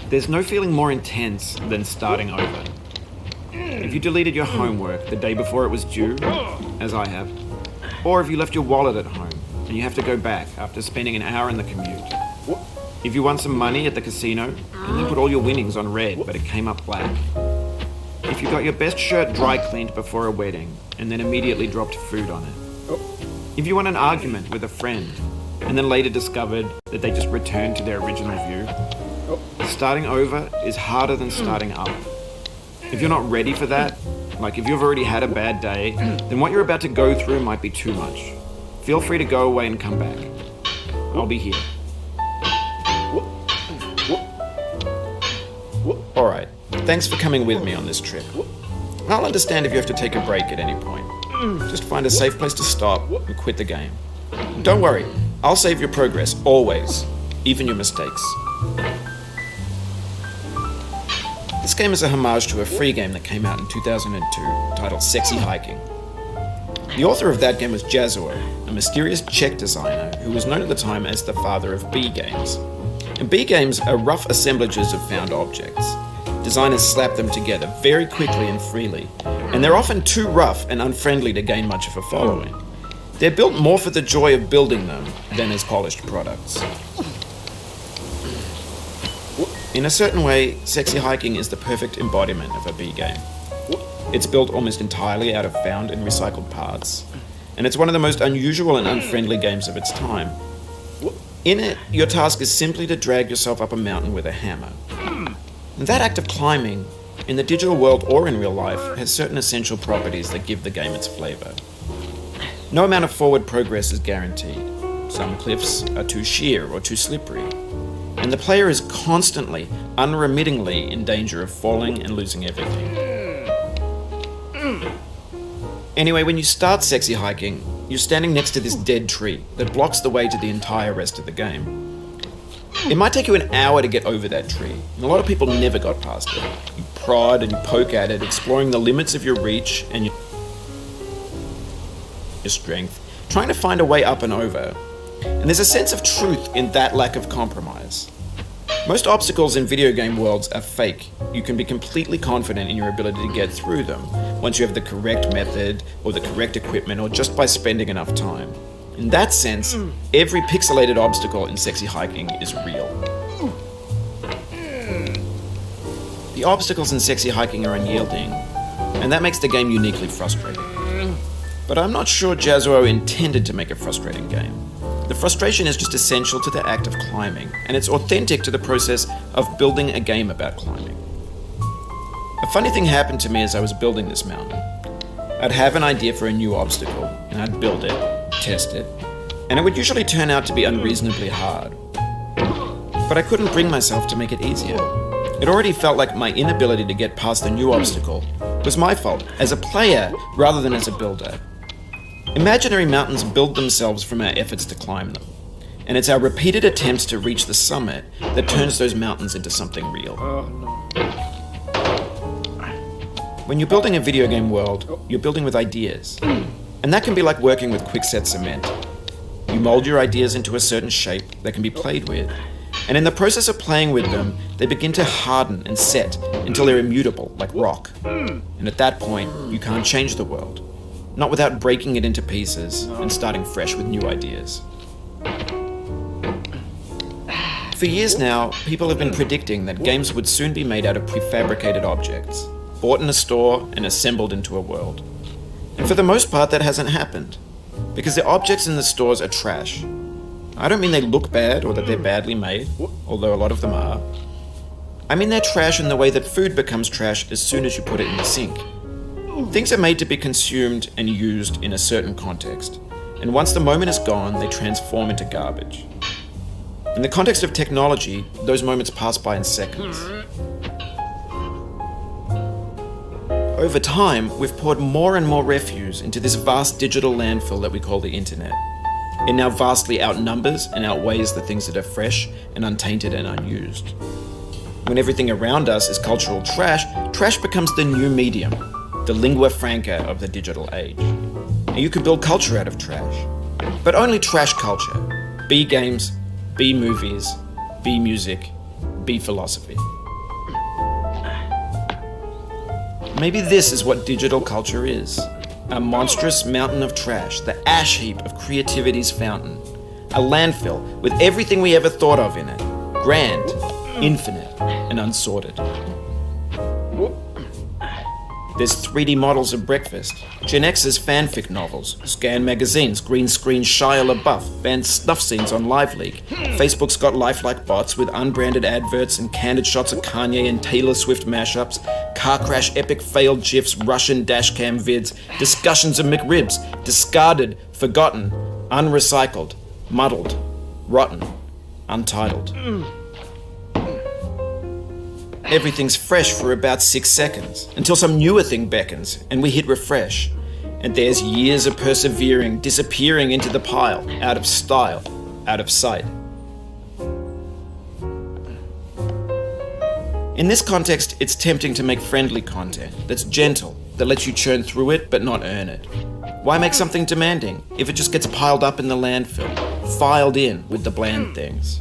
There's no feeling more intense than starting over. If you deleted your homework the day before it was due, as I have, or if you left your wallet at home and you have to go back after spending an hour in the commute. If you won some money at the casino and then put all your winnings on red but it came up black. If you got your best shirt dry cleaned before a wedding and then immediately dropped food on it. If you won an argument with a friend and then later discovered that they just returned to their original view. Starting over is harder than starting up. If you're not ready for that, like if you've already had a bad day, then what you're about to go through might be too much. Feel free to go away and come back. I'll be here. Alright, thanks for coming with me on this trip. I'll understand if you have to take a break at any point. Just find a safe place to stop and quit the game. Don't worry, I'll save your progress, always, even your mistakes. This game is a homage to a free game that came out in 2002 titled Sexy Hiking. The author of that game was Jazuo, a mysterious Czech designer who was known at the time as the father of B games. And B games are rough assemblages of found objects. Designers slap them together very quickly and freely, and they're often too rough and unfriendly to gain much of a following. They're built more for the joy of building them than as polished products. In a certain way, Sexy Hiking is the perfect embodiment of a B game. It's built almost entirely out of found and recycled parts, and it's one of the most unusual and unfriendly games of its time. In it, your task is simply to drag yourself up a mountain with a hammer. And that act of climbing, in the digital world or in real life, has certain essential properties that give the game its flavor. No amount of forward progress is guaranteed. Some cliffs are too sheer or too slippery. And the player is constantly, unremittingly in danger of falling and losing everything. Anyway, when you start Sexy Hiking, you're standing next to this dead tree that blocks the way to the entire rest of the game. It might take you an hour to get over that tree, and a lot of people never got past it. You prod and you poke at it, exploring the limits of your reach and your strength, trying to find a way up and over. And there's a sense of truth in that lack of compromise. Most obstacles in video game worlds are fake. You can be completely confident in your ability to get through them once you have the correct method or the correct equipment or just by spending enough time. In that sense, every pixelated obstacle in Sexy Hiking is real. The obstacles in Sexy Hiking are unyielding, and that makes the game uniquely frustrating. But I'm not sure Jazuo intended to make a frustrating game. The frustration is just essential to the act of climbing, and it's authentic to the process of building a game about climbing. A funny thing happened to me as I was building this mountain. I'd have an idea for a new obstacle, and I'd build it, test it, and it would usually turn out to be unreasonably hard. But I couldn't bring myself to make it easier. It already felt like my inability to get past the new obstacle was my fault, as a player rather than as a builder. Imaginary mountains build themselves from our efforts to climb them, and it's our repeated attempts to reach the summit that turns those mountains into something real. When you're building a video game world, you're building with ideas, and that can be like working with quickset cement. You mold your ideas into a certain shape that can be played with, and in the process of playing with them, they begin to harden and set until they're immutable, like rock. And at that point, you can't change the world. Not without breaking it into pieces and starting fresh with new ideas. For years now, people have been predicting that games would soon be made out of prefabricated objects, bought in a store and assembled into a world. And for the most part, that hasn't happened, because the objects in the stores are trash. I don't mean they look bad or that they're badly made, although a lot of them are. I mean they're trash in the way that food becomes trash as soon as you put it in the sink. Things are made to be consumed and used in a certain context, and once the moment is gone, they transform into garbage. In the context of technology, those moments pass by in seconds. Over time, we've poured more and more refuse into this vast digital landfill that we call the internet. It now vastly outnumbers and outweighs the things that are fresh and untainted and unused. When everything around us is cultural trash, trash becomes the new medium, the lingua franca of the digital age. And you can build culture out of trash. But only trash culture. B games, B movies, B music, B philosophy. Maybe this is what digital culture is. A monstrous mountain of trash, the ash heap of creativity's fountain. A landfill with everything we ever thought of in it. Grand, infinite, and unsorted. There's 3D models of breakfast, Gen X's fanfic novels, scan magazines, green screen Shia LaBeouf, banned snuff scenes on LiveLeak. Facebook's got lifelike bots with unbranded adverts and candid shots of Kanye and Taylor Swift mashups, car crash epic failed GIFs, Russian dashcam vids, discussions of McRibs, discarded, forgotten, unrecycled, muddled, rotten, untitled. Everything's fresh for about 6 seconds, until some newer thing beckons, and we hit refresh. And there's years of persevering, disappearing into the pile, out of style, out of sight. In this context, it's tempting to make friendly content that's gentle, that lets you churn through it but not earn it. Why make something demanding if it just gets piled up in the landfill, filed in with the bland things?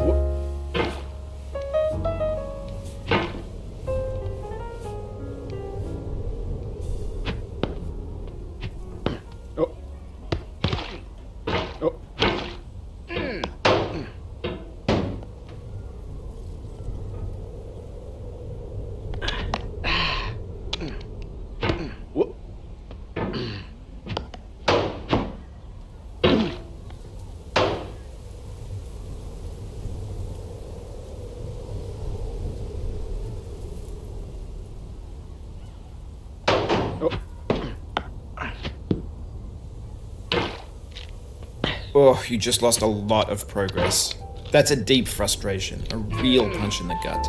Oh, you just lost a lot of progress. That's a deep frustration, a real punch in the gut.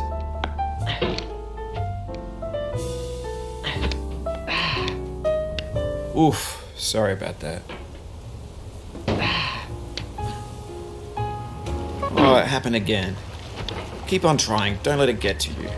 Oof, sorry about that. Oh, it happened again. Keep on trying, don't let it get to you.